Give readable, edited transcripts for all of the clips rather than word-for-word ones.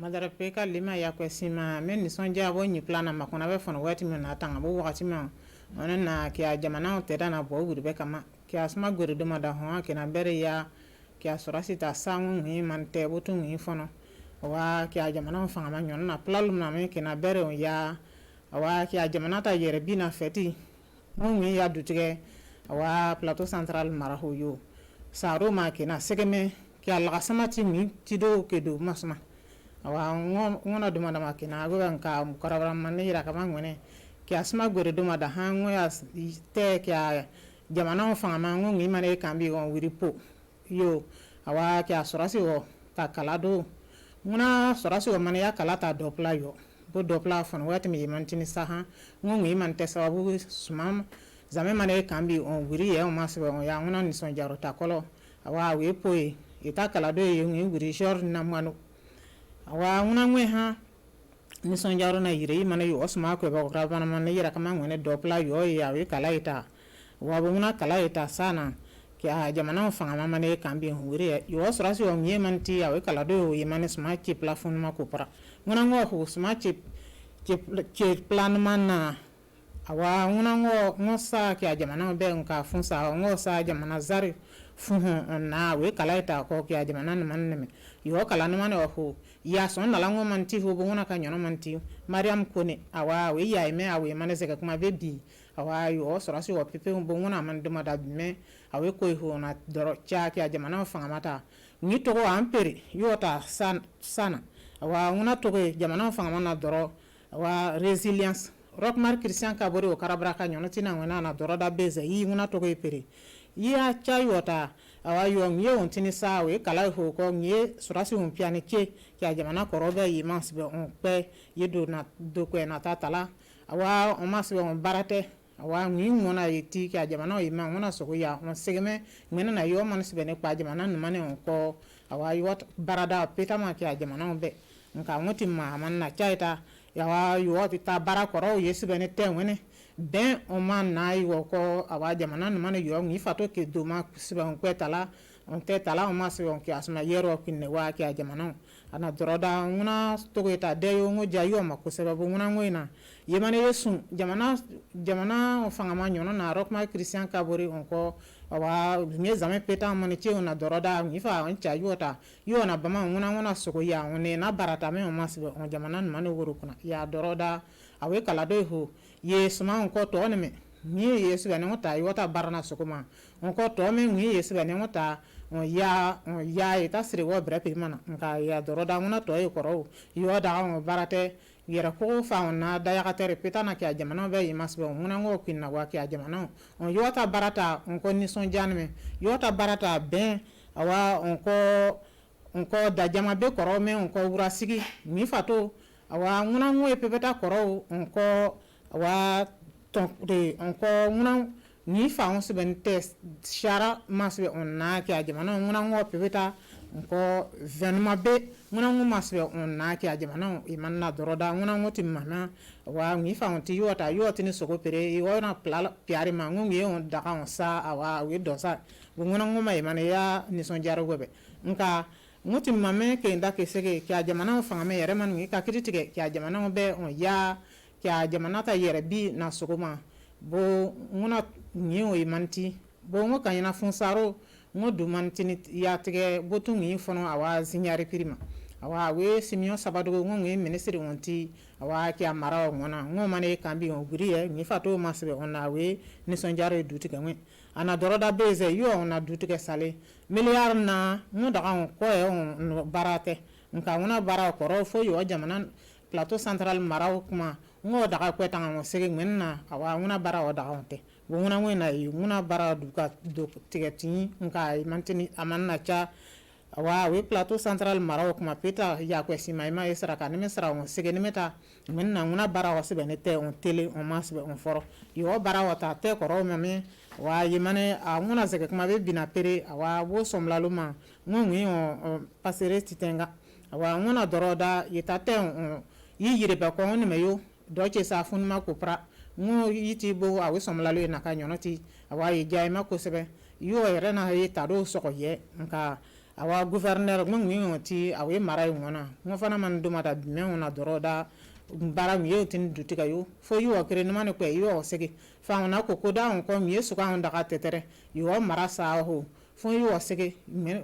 madara pe ka lima ya kwesima men nisonja bo ni plana makona be fono wati men na tanga bo wakati men ona na kia jamana te dana bo guri be kama kia asma guri do mada ho ke na bere ya kia sorasi ta sangu ni man te butu ni fono wa kia jamana fanga ma nyon na plalum na me ke na bere ya wa kia jamana ta yere bina feti ngi ya dutige wa plateau central maraho yo saro ma ke na segeme kia la samati ni tido ke do masma awa ngona duma dama kina go ka karabara manne ira kama ngone ki asma gore duma da hango ya te kya jamana fanga mango ngi mane kambi on wiripo yo awa ki asorasi o ta kalado ngona sorasi o mane ya kalata dopla yo bo dopla fon wati mi mantini saha ngi man te sababu sumam zame mane kambi on wiri ya o masbe on ya ngona ni son jaro ta kolo awa we poi ita kalado yo ngi wiri shor na manu awa una ngwe ha ni sonjaro na yire mana yo osma ko ba ko bana man yira kama ngene dopla yo ya we kala ita wa bo una kala ita sana kya jamana fanga mama ne kambi huri yo osra si on yemanti ya we kala do yemane smart chip plafon ma ko para ngona ngo ho smart chip plan mana awa una ngo sa kya jamana be nka funsa ngo sa jamana zari fuhu na we kala ita ko kya jamana man ne yo kala no man ho ya son na lango manti ho bona ka nyono manti mariam kone awa we ya me awe mane se ka kuma bebi awa yo sora si wo pepe bo ngona man de mada me awe ko ho na doro cha kya jamana fanga mata ni to ko ampere yo ta sana awa ngona to ko jamana fanga mana doro awa resilience rockmar christian ka bori o karabra ka nyono tina ngona na doro da beze yi ngona to ko pere ya chai wota awa yo ngie ontini sawe kala ho ko ngie surasi un piani ke ya jamana korobe yi masbe on pe yedo na do ko na tatala awa on masbe on barate awa ngi mona yiti ya jamana yi ma mona so ya on segeme ngena na yo man sbe ne pa jamana no mane on ko awa yo barada peta ma ya jamana be nka ngoti ma man na chaita ya wa yo ta bara koro yesbe ne te wene ben o man na yo ko awa jamana no mane yo ngi fato ke do ma siba on kwetala on te tala o ma se on ki asma yero kinne wa ki jamana ana droda una to ko ta de yo ngo jayo ma ko sababu una ngoina yemane yesu jamana o fanga ma nyono na rock ma christian kabori on ko awa nge zame peta mane che ona droda ngi fa on cha yota yo na bama una soko ya one na barata me o ma se on jamana no mane woro kuna ya droda awe kala do ho ye suma on ko to ne me ni yesu bane ngota yota barana sokoma on ko to me ni yesu bane ngota on ya ita sire wo bre pe mana nka ya doroda ngona to e koro yo da on barate yera ko fa on na da ya katere peta na kya jamana be yimasbe ngona ngo kinna wa kya jamana on yota barata on ko ni son janme yota barata ben awa on ko da jama be koro me on ko urasigi ni fato awa ngona ngo e pepeta koro on ko awa de encore ni fa on se ben test shara masbe on na ki ajamana nguna ngo pebeta encore venema be nguna ngo masbe on na ki ajamana imanna doroda nguna ngo timana wa ni fa on ti yota ni soko pere yo na plala piari ma ngi on daka on sa awa we dosa nguna ngo mai mane ya ni son jaro gobe nka ngoti mame ke ndake sege ki ajamana fa me yere man ngi ka kritike ki ajamana be on ya kya jamana ta yere bi na sogoma bo ngona nyiwo imanti bo ngo kanyana funsaro ngo du mantini ya tege botu ngi fono awa zinyari pirima awa we simio sabado ngo ngi ministry wonti awa kya mara ngona ngo mane kambi on guriye ngi fato masbe ona we ni sonjare dutika ngwe ana doroda beze yo ona dutika sale milliard na ngo daga on ko e on barate nka ngona bara koro fo yo jamana plateau central maraw kuma ngo daga ko tanga mo sege menna awa nguna bara o daga onte bo nguna ngena yi nguna bara duka do tigeti nka mantini amanna cha awa we plateau central maraw kuma peta ya ko simaima esra ka neme sra on sege nemeta menna nguna bara o sebe nete on tele on masbe on foro yo bara o ta te koro meme wa yimane a nguna sege kuma be bina pere awa wo somlaluma ngongi on passer titenga awa nguna doroda yitate on yire ba ko ne meyo doche sa fun ma ko pra ngo yiti bo awe somlalo na ka nyonoti awa ye jay ma ko sebe yo ere na ye tado so ko ye nka awa gouverneur ngi ti awe maray ngona ngo fana man duma da me ona doroda bara mi tin dutiga yo fo yo kire no mane ko yo sege fa ona ko ko da on ko mi su ka on daga tetere yo mara sa ho fo yo sege mi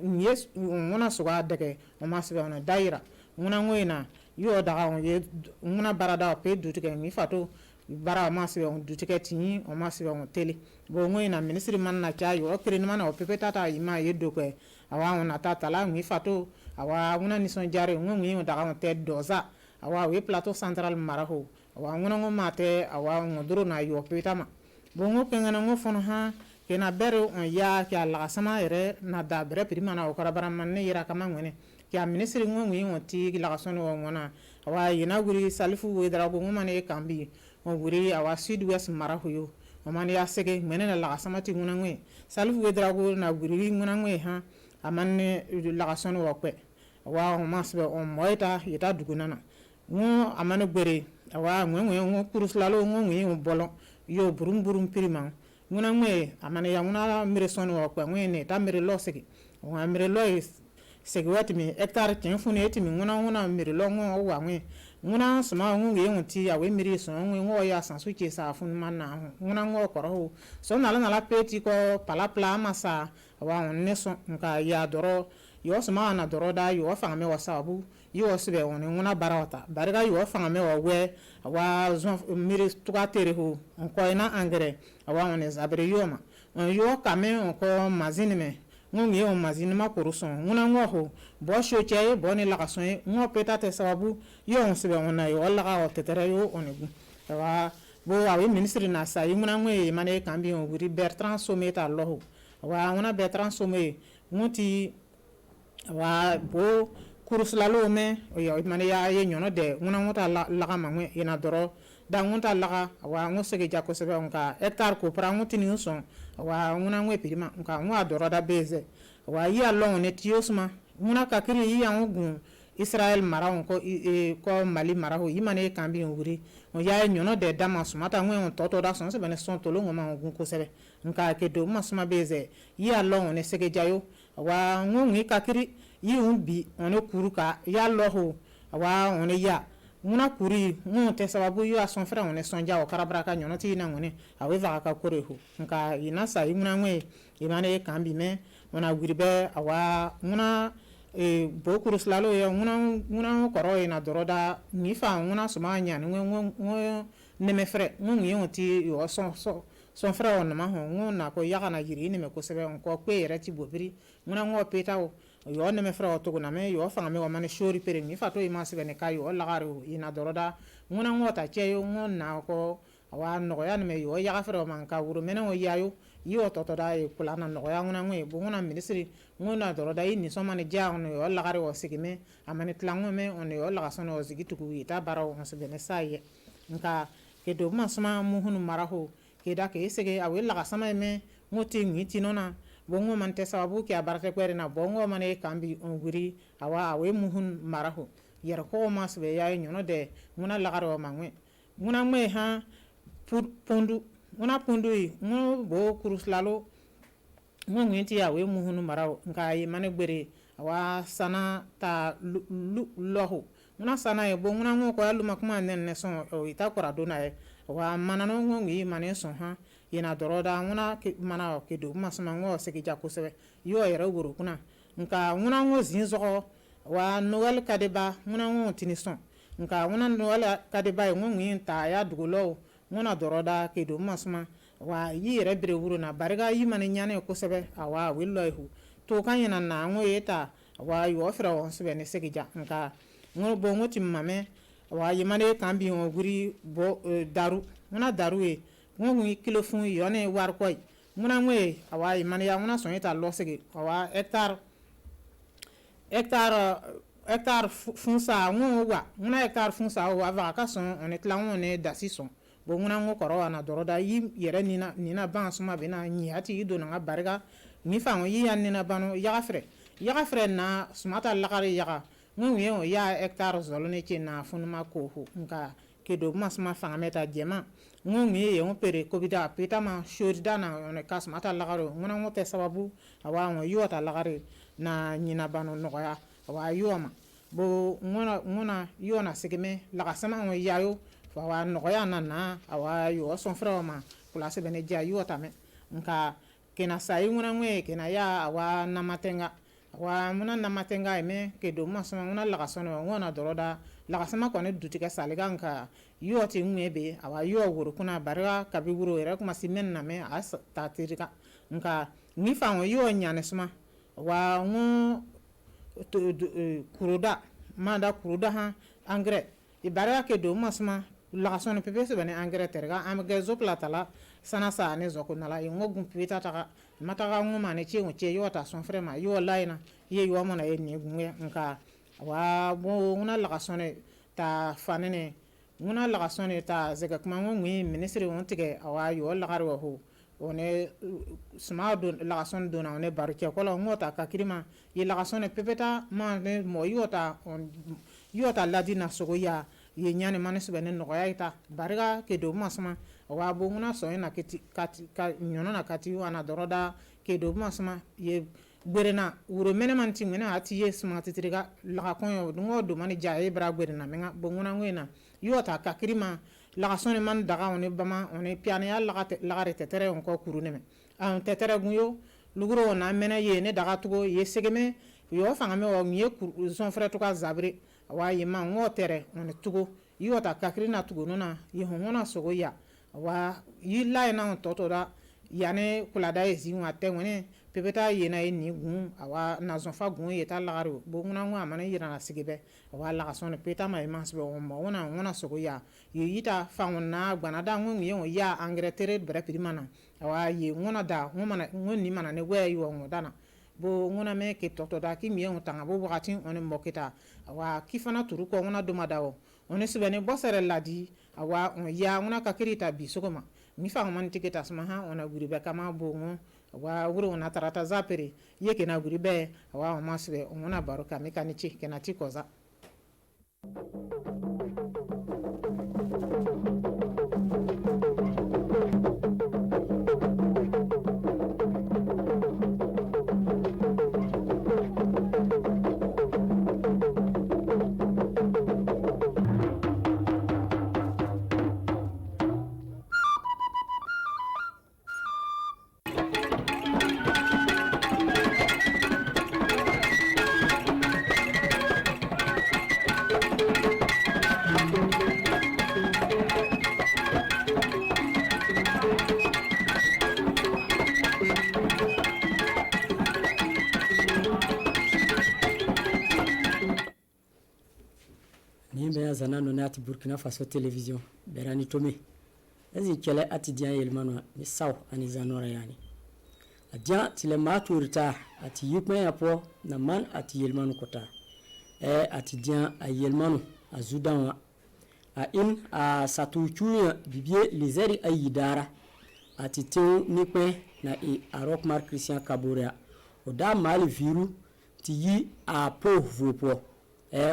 ngona su ga dege o ma sebe ona daira ngona ngoina yo daga on ye ngona bara da pe dutiga mi fato bara ma sebe on dutiga tini o ma sebe on tele bo ngoina ministre man na cha yo kire no mane o pepe tata ima ye do ko awa ona tata la mi fato awa ngona ni son jare ngongi daga on te doza awa we plateau central maraho awa ngona ngo mate awa ngodro na yo petama bongo pengana ngo fono ha kena bere on ya kya la sama ere na da bere prima na okara bara manne yira kama ngene kya ministre ngo ngi ngoti la sono ngona awa yina guri salifu we darago ngo mane kambi ngo guri awa sud west maraho yo o mane ya sege mene na la sama ti ngona ngwe salifu we darago na guri ngona ngwe ha amane la sono wakwe awa o masbe on moita yita dugunana ngo amane gbere awa ngo kuruslalo ngo bolo yo burum pirima nguna ngwe amane ya nguna mire sono wa kwa ngwe ne ta mire lo segi wa mire lo segi wati mi hectare tin fune eti mi nguna mire lo ngo wa ngwe nguna sma ngo ye ngti awe mire so ngo ya sansu che sa fun manna nguna ngo koro so nala peti ko pala masa awa ne so nka ya doro yo sma na doro da yo fa me wa sabu yo sibe on nguna barawata bariga yo fanga me we wa zon miri tuka tere ho on ko ina engrais awa on zabre yoma on yo kame on ko mazini me ngongi on mazini ma koruson nguna ngo bo shoche bo ni la kason ngo peta te sababu yo on sibe on na yo la ga o tetere yo on egu wa bo awi ministre na sa nguna ngwe mane kambi on guri Bertrand Somé ta loho wa nguna Bertrand Somé nguti wa bo kuruslalo me yo mane ya ye nyono de nguna ngota laga mangwe ina doro da ngota laga wa ngosege jako sebe onka hectare ko pra ngoti ni son wa nguna ngwe pirima onka ngwa doro da beze wa ya long ne tiosma nguna kakiri ya ngun Israel mara onko ko Mali mara ho imane kambi nguri o ya nyono de dama sumata ngwe on toto da son sebe ne son tolo ngoma ngun ko sebe nka ke do masuma beze ya long ne sege jayo wa ngungi kakiri yi umbi one kuruka ya loho wa one ya nguna kuri ngun te sababu yo a son frère one sonja o karabraka nyono ti na ngone awe va ka koreho nka ina sa nguna ngwe imane kambi me ona guribe awa nguna bo kuruslalo ya nguna koro ina doroda ni fa nguna suma nya ngwe neme frère ngungi yoti yo son frère on ma ho nguna ko yaga na yiri ni me ko sebe on ko kwere ti bobiri nguna ngo petao yo ne me frère to na me yo fanga me wa mane shori pere ni fato ima sebe ne kayo la garu ina doroda nguna ngota che yo ngona ko awa no ya ne me yo ya frère man ka wuro mena o yayo yo to da e kula na no ya nguna ngwe bu nguna ministry ngona doroda ini so mane ja on yo la garu o sigime amane tlango me on yo la gasono o sigitu ku ita barawo on sebe ne saye nka ke do masma muhunu maraho ke da ke sege awe la gasama me ngoti ngiti nona bongo man te sababu ke abarate kwere na bongo mane kambi onguri awe muhun maraho yer ko masbe ya nyono de nguna lagaro mangwe nguna me ha pundu nguna pundu ngo bo kuruslalo ngo ngiti awe muhun maraho ngai mane gbere awa sana ta loho nguna sana e bo nguna ngo ko alu makuma nen ne son o ita kora dona e wa manano ngo ngi mane son ha yena doroda nguna mana ke do masama ngo sege jako sebe yo yera wuro kuna nka nguna ngo zinzo wa noel kadeba nguna ngo tinison nka nguna noel kadeba ngo ngi ta ya dugulo nguna doroda ke do masama wa yere bre wuro na bariga yimane nyane ko sebe awa willo hu to kan yena na ngo yeta wa yo ofra on sebe ne sege ja nka ngo bo ngo timmame wa yimane kambi ngo guri bo daru nguna daru e ngongi kilo fun yone war koy nguna ngwe awa imane ya nguna sonita losege awa hectare fun sa ngwa nguna hectare fun sa wa va ka son on etla ngone dasi son bo nguna ngo koro na doroda yi yere nina ban suma bena nyiati do na barga ni fa yi yan nina bano ya frère na sumata lakari ya ngongi ya hectare zolone che na fun ma ko hu nka ke do masma fanga meta jema ngongi ye pere kobida pita ma shorida na one kasmata lagaro ngona ngote sababu awa ngo yota lagare na nyina bano noya awa yoma bo ngona yona sigeme lagasama ngo yayo awa noya na awa yo son frère ma place bene ja yota me nka kena sai ngona ngwe kena ya awa namatenga wa muna namatenga eme ke do masama ngona lagasono ngona doroda lagasama kone dutika saliga nka yoti ngwebe awa yo wuro kuna barga kabi wuro era kuma simen na me as tatirika nka ni fango yo nyane suma wa ngo kuruda manda kuruda ha engrais e barga ke do masama lagasono pepe se bane engrais terga am gezo platala sana sa ne zoko nala ngo gum pita taka mataga ngo mane che ngo che yo ta son frère ma yo laina ye yo mona e ni gumwe nka wa bo ngona lagasone ta fanene ngona lagasone ta zega kuma ngo ngwi ministre won tige awa yo lagaro ho one sma do lagason do na one barke ko la ngota ka kirima ye lagasone pepeta ma ne mo yota on yota ladina sogoya ye nyane manesu bene no yaita barga ke do masma wa bo ngona so na kati ka nyono na kati wana doroda ke do masma ye gberena wuro mene man tingena ati ye sma titriga la konyo ngo do mani jaye bra gberena menga bo ngona ngena yota ka kirima la sone man daga on bama on piane ya la tetere on ko kurune me an tetere gunyo luguro na mena ye ne daga tugo ye segeme yo fanga me o nye son frère to ka zabre wa ye ma ngo tere on tugo yota ka kirina tugo nona ye hona sogo ya wa yi la na on toto da yane kula da ezi wa tengone pepeta yena ni gun awa na zonfa gun yeta lagaro bo nguna ngwa mana yira na sigebe awa la kasone peta ma emasbe o mo ngona sogo ya yita fangona gbana da ngun ye ya engrais tere bre primana awa ye ngona da ngona ngoni mana ne we yo ngodana bo ngona me ke toto da ki miye ngutanga bo wakati on mbokita awa kifana turu ko ngona doma dawo on subene bosere ladi awa on ya ngona kakirita bisogoma mi fa man tiketa sama ha ona guri be kama bongo wa wuro na tarata zapere yeke na guri be wa masbe ona baroka mekanichi kenati koza zana no nati Burkina Faso television berani tome ezi kele ati dia yelmano ni saw ani zanora yani adia tile maturita ati yukme yapo na man ati yelmano kota ati dia a yelmano azudan a in a satuchuya bibie lizeri ayidara ati tew nikpe na e arok mar Christian Kaboria oda mali viru ti yi a po vopo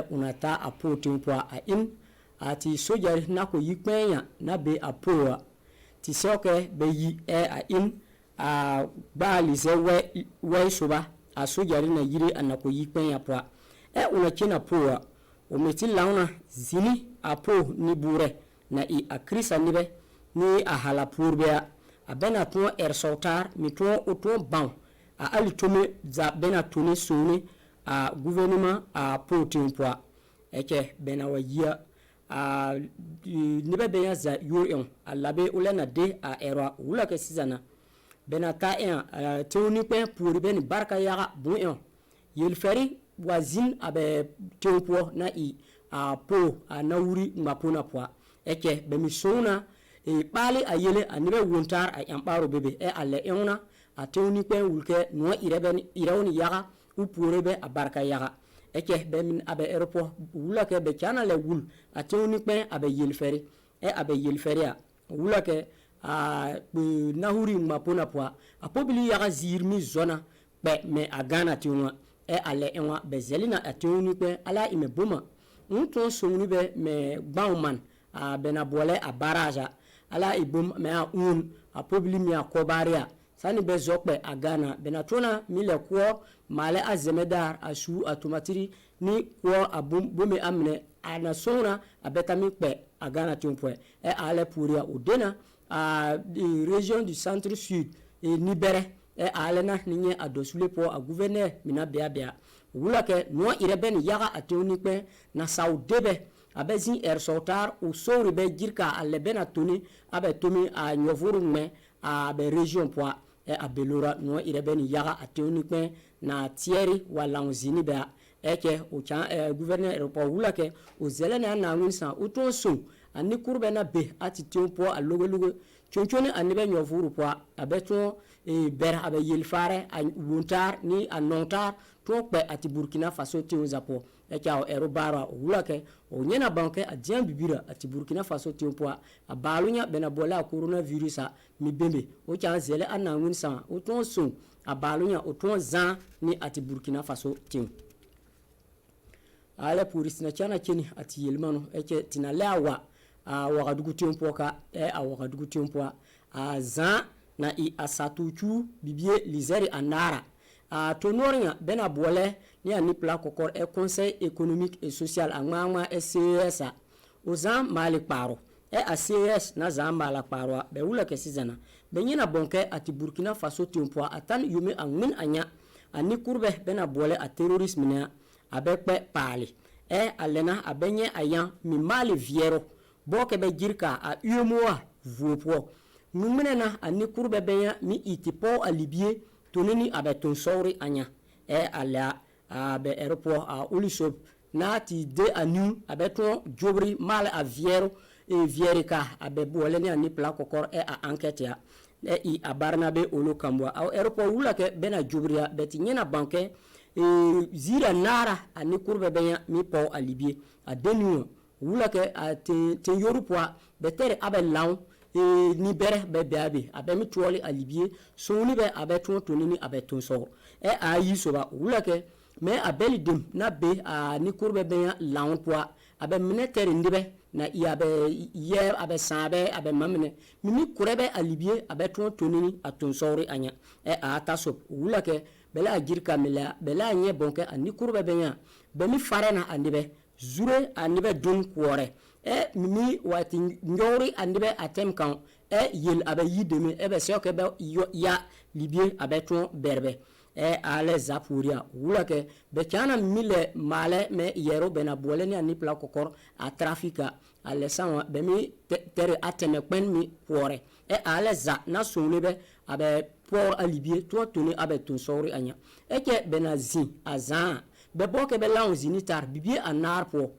unata apo tempo a in ati sojari na ko yikpenya na be apo ti soke be yi a in a bali ze we soba a sojari na yiri anako yikpenya po una kina po o meti launa zini apo ni bure na i akrisa nibe ni a hala purbe a bena to soltar mi to oto ban a alitome za bena toni sone a gouvernement a potin poa eke bena wayia a nibe benya za yo a labe ulena de a era wula ke sizana bena ta teoni pe pour ben barka yaga bon yel feri wazin abe tempo na i a po a nawuri ngapona poa eke be mi sona e bali a yele a nibe wontar a yambaro bebe alle euna a teoni pe wulke no ireben irawni yaga u pourebe a barka yaga eke be min abe aéroport wula ke be kana le wul a teoni pe abe yelferi abe yelferi a wula ke a nahuri mapona poa a pobili yaga zirmi zona be me a gana tiwa ale enwa be zelina a teoni pe ala ime boma unto songni be me bauman a bena bole a baraja ala ibum me a a probably mi a kobaria sani be zokpe a Ghana benatona mile ko male a zemedar a shu automatiri ni ko abum bume amne ana sona a betami pe a Ghana timpwe e ale puria udena a région du centre sud e nibere e alena ninye adosule po a gouverneur mina bia wula ke no ireben yaga ateunikpe na saudebe abezi soltar o sori be jirka alebena toni abe tomi a nyovuru me a be région po e abelora no ireben yaga ateunikpe na tieri walanzini be eke o chan gouverneur po wula ke o zelena na ngunsa o to so ani kurbe na be atiteu po a logo chonchoni anibe nyovuru po abeto e ber abe yelfare a wuntar ni a nontar to pe ati Burkina Faso tiun zapo e kao erobara wulake o nyena banke a dian bibira ati Burkina Faso tiun po a balunya bena bola coronavirus a mi bembe o chan zele anangun sa o ton so a balunya o ton zan ni ati Burkina Faso tiun ala purisina chana chini ati yelmano eke tinalewa a wagadugu tiun po ka e a wagadugu tiun po a zan na i asatuchu bibie lizeri anara a tonoria bena bole ni ani pla kokor e conseil économique et social angma SCES ozam malik paro e a CES na zamba la paro be wula ke sizana be nyina bonke ati Burkina Faso tiompo atan yumi angmin anya ani kurbe bena bole a terrorisme ne abekpe pali e alena abenye ayan mi mali viero boke be jirka a UMOA vuopo numenena ani kurbe benya mi itipo a libye tonini abeton sori anya e ala abe aéroport a Ulisop na ti de anu abeton jobri mal a viero e vierika abe boleni ani pla kokor e a enquête ya e i abarnabe olo kambwa a aéroport wula ke bena jobria beti nyena banke e zira nara ani kurbe benya mi po a libye a denu wula ke a te yorupwa betere abe law e ni bere be beabe abe mi tuoli a libye so ni be abe ton tonini abe ton so e a yi so ba wula ke me abeli dim na be a ni kurbe be lawn poa abe mineteri ndibe na iabe ye abe sabe abe mamne mimi kurebe a libye abe ton tonini a ton sori anya e a taso wula ke bela jirka mela bela nye bonke a ni kurbe be nya be mi farena andibe zure andibe dun kwore e mimi wati nyori andibe atem kan e yel abe yideme e be soke be ya libye abe ton berbe e ale zapuria wula ke be kana mile male me yero bena boleni ani pla kokor a trafika ale sanwa be mi tere ateme kwen mi kwore e ale za na sonlebe abe por alibie to toni abe ton sori anya e ke benazi azan be boke be lawn zinitar bibie anar po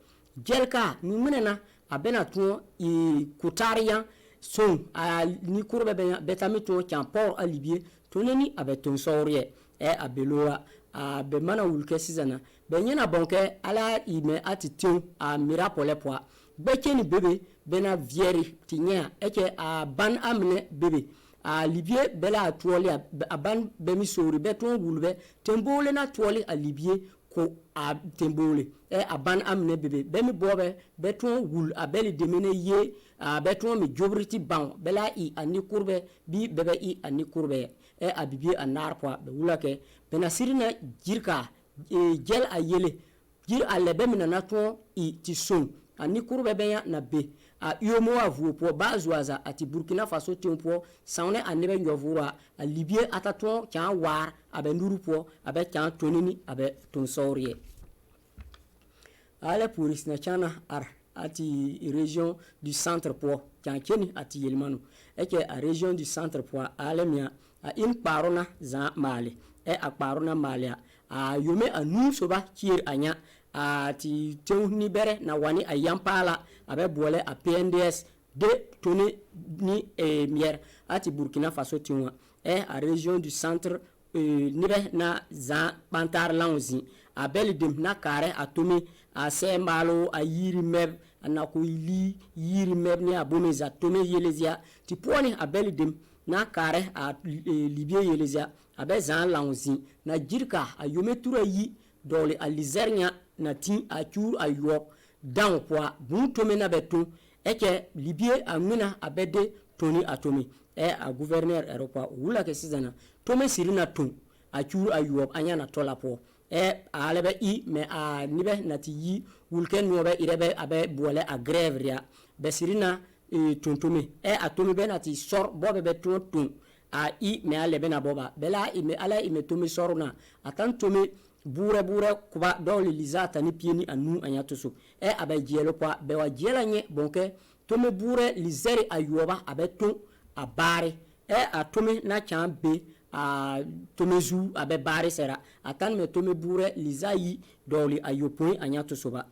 jelka ni menena abena to i kutaria son a ni kurbe be betamito champor alibie toneni abe ton sori e abelora a be mana wulke sizana be nyina bonke ala ime atitiu a mirapole poa be keni bebe bena vieri tinya eke a ban amne bebe a libye bela tuoli a ban be mi sori be ton wulbe tembole na tuoli a libye ko a tembole e a ban amne bebe be mi bobe be ton wul a beli demene ye a be ton mi jobriti ban bela i ani kurbe bi bebe i ani kurbe e abibie anar poa be wulake bena sirina jirka gel a yele jir a lebe mina na ton i tison ani kurbe benya na be a yomo avu po bazwaza ati Burkina Faso tiompo saune anebe nyovura a libye ataton kan war abe nduru po abe kan tonini abe ton sorie ale puris na chana ar ati région du centre po kan keni ati yelmanu eke a région du centre po alemia a in parona za mali e a parona malia a yome anu soba kier anya a ti tewni bere na wani a yampala abe bole a PNDS de toni ni mier ati Burkina Faso tiwa e a région du centre nibe na za pantar lanzi a belidim na kare a tomi a sembalo a yiri meb na ko yiri meb ni abome za tomi yelezia ti poni a belidim na kare a libye yelezia abe zan lanzi na jirka a yome tura yi dole a lizernya na tin a chur a yo down poa bun to mena betu eke libye amina abede toni atomi a gouverneur aéroport wula ke sizana tome sirina ton a churu ayuob anya na tola po alebe I me a nibe nati yi wulken no be irebe abe bole a grève ria be sirina tontome atomi be nati sor bobe be ton a I me alebe na boba bela I me ala I me tomi soruna atan tomi bure kuba dole lizata ni pieni anu anyato so abe jelo pa be wa jela nye bonke tome bure lizeri ayuoba abe ton a bare a tome na chambe a tomezu abe bare sera atan me tome bure lizayi doli ayopoi anyato soba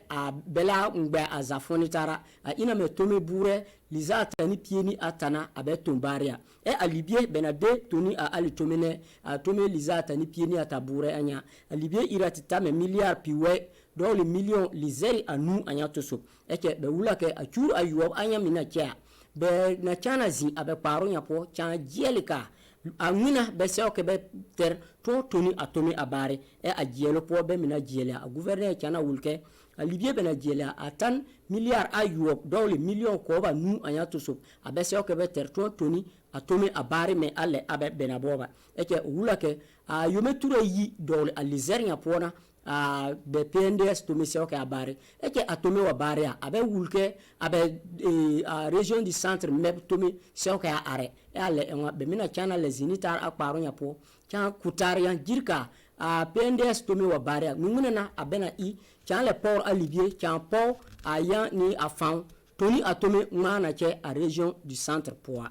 a bela ngbe azafoni tara ina me tome bure lizata ni pieni atana abe tombaria a libye benade toni a ali tomene a tome lizata ni pieni atabure anya a libye iratita me milliard piwe doli million lizeri anu anyato so ke be wulake a churu ayuob anya mina kya be na chana zi abe paro nyapo chan jelika amina be se ke be ter to toni atomi abare a jelo po be mina jela a gouverneur chana wulke a libye be na jela atan milliard ayuob dole million ko ba nu anyato so abe se ke be ter to toni atomi abare me ale abe benaboba ke wulake a yometure yi dole a lizeria pona be PNDS to mise ok abare ke atome wa bare abe wulke abe région du centre meb to mi se ok are ale enwa be mina chana les unitar akparo nya po chan kutarian jirka PNDS to mi wa bare ngune na abena I chan le port alibier chan port ayan ni afan toni atome ngana che a région du centre poa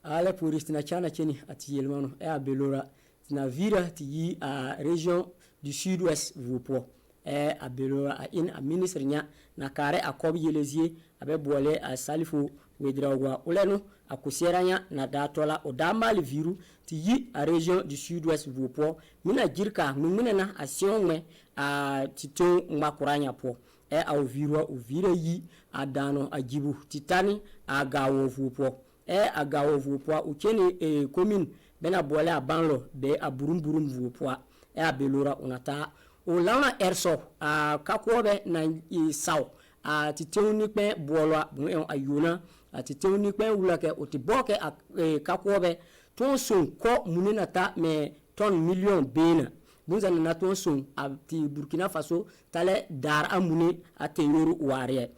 ale puriste na chana cheni atiyelmano abelora na vira ti yi a région du sud-ouest vupo a belora a in a ministre nya na kare a kob yelezie abe boole a salifo wedrawa oleno a kuseranya na datola o damal viru ti yi a région du sud-ouest vupo mina jirka mumina na a sionme a tito makuranya po a o vira yi a dano a jibu titani a gawo vupo a gawo vupo o keni commune bena boole a banlo be a burum vupoa a belora onata o lana erso a kakobe na saw a titewni pe boolwa bu ayuna a titewni pe wulake o tiboke a kakobe ton son ko munina ta me ton million bena bunza na ton son a ti Burkina Faso tale dar amune a teyoru ware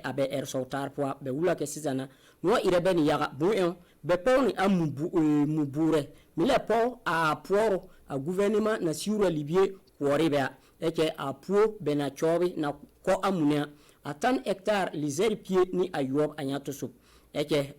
abe erso tarpoa be wulake sizana no irebe ni yaga bu be poni mubure mile po a poro a gouvernement na siura libye koribea a po bena chobi na ko amunia atan hectare lizeri pie ni ayuob anyato sup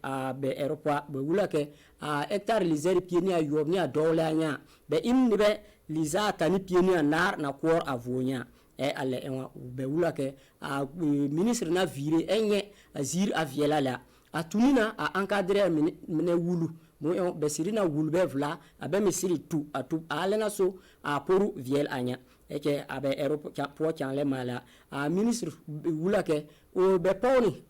a be eropa be wulake a hectare lizeri pie ni ayuob ni adole anya be imnibe lizata ni pie ni anar na kor avonya ale enwa be wulake a ministre na vire enye azir aviela la atunina a encadrer mene wulu mo be sirina wulu be vla abe misiri tu atu alena so a poru viel anya abe Europe po chanle mala a ministre wulake o be poni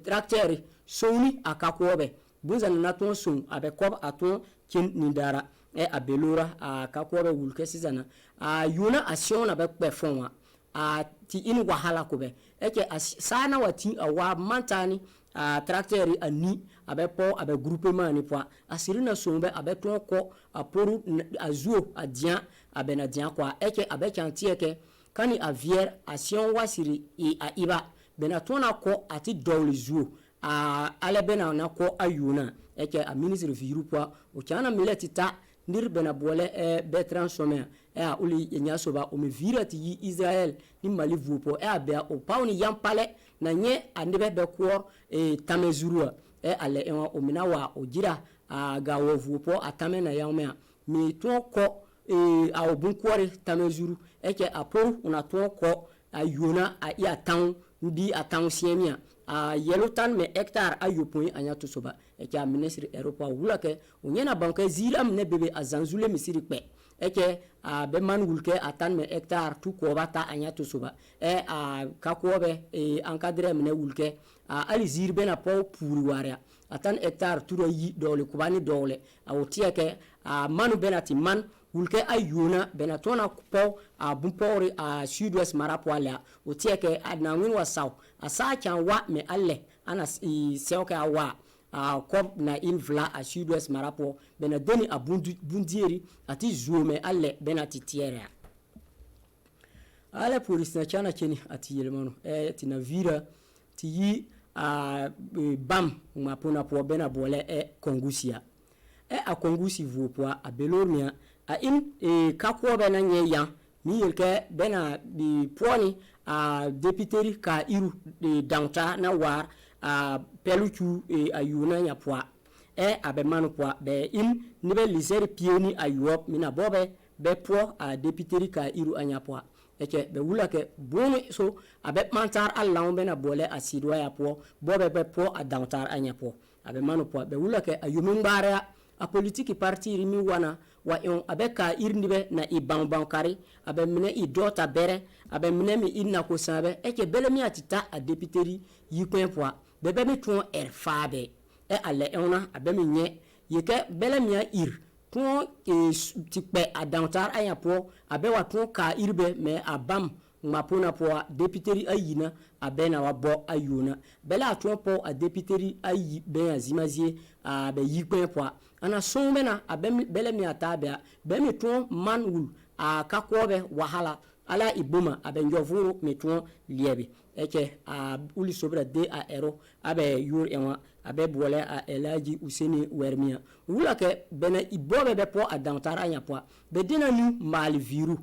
tracteur soni akakobe bunzana na ton son abe kob aton kin nindara abelora a kakobe wulke sizana a yuna action abe pe fonwa a ti in wahala kobe sana wati a wa mantani a tracteur ani abe po abe groupement ni po asirina sombe abe ton ko a poru azuo adian abe na dian kwa abe chantier kani avier asion wasiri a iba bena tona ko ati dawli zuo a alebena na ko ayuna a ministre viru po o chana miletita ndir bena bole Bertrand Sommer a uli nyasoba o me virati yi Israel ni Mali vupo be o pawni yampale na nye andebe be ko tamezurua ale o minawa o jira a gawo vupo atame na yawme mi to ko a obunkore tamezuru a poru una to ko ayuna a ya town ndi a town siemia a yelotan me hectare ayopoi anyato soba a ministre Europa wulake onyena banka ziram ne bebe azanzule misiri pe a be man wulke atan me hectare tu ko bata anyato soba a kakobe encadrer me wulke a ali zirbe na po puri waria atan hectare turo yi dole kubani dole a otieke a manu benati man wulke ayuna benatona po a bumpori a sud-ouest marapoala otieke adnawin wasaw asa chan wa me alle ana seoka awa kop na in vla a sud-ouest marapo bena deni a bundieri ati zuome alle bena titiere ale police na chana cheni ati yelmano tina vira ti yi bam mapona po bena bole kongusia a kongusi vu po a belormia a in kakwo bena nye ya mi yelke bena di poni a deputeri ka iru danta na war peluchu ayuna nya po abe manu po be in nibe liseri pieni ayop mina bobe be po a deputeri ka iru anya po eke be wula ke boni so abe mantar Allah bena bole asidwa ya po bobe be po a dantar anya po abe manu po be wula ke ayumin bara a politiki parti rimi wana wa on abe ka irnibe na ibang kari abe mine I dota bere abe mine mi inna ko sabe eke bele mi atita a deputeri yikwen po bebe mi ton erfabe ale ona abe mi nye yeke bele mi ir ton tikpe a dantar anya po abe wa ton ka irbe me abam mapona po deputeri ayina abe na wa bo ayuna bela ton po a deputeri ayi be azimazie abe yikwen po ana sombena abe bele mi atabe be mi ton manwul a kakobe wahala ala ibuma abe njovuru mi ton liebe eke uli sobra de a ero abe yur enwa abe bole a elaji useni wermia wula ke bena ibobe be po a dantar anya po be dina ni mal viru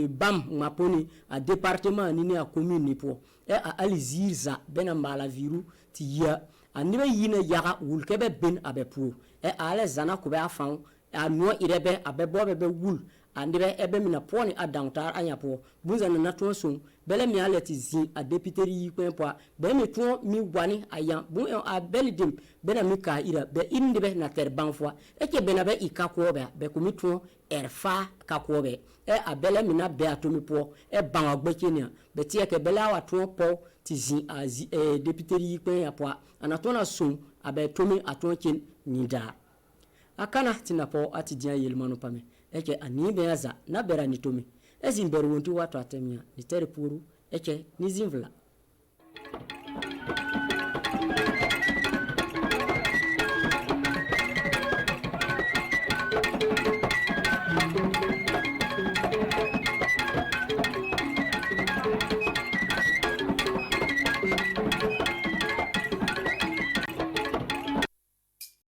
bam maponi a département ni a commune ni po a alizirza bena mala viru ti ya anibe yina yaga wulkebe ben abe po ale zana ko be afan no irebe abe bobe be wul andibe ebe mina poni a dantar anya po bunza na tonso bele mi aleti zi a deputeri yikwen po be mi ton mi wani ayan bu a belidim bena mi ka ira be indibe na terban fo eke bena be ikako be ko mi ton erfa kako be a bele mina be atomi po ban agbekenia be tie ke bele wa ton po ti zi a deputeri yikwen ya po anatona sun abe tomi atonkin nida akana tinapo atidia yelmano pame eke anibe aza na bera nitomi ezimberu wonti watu atemia nitere puru eke nizimvla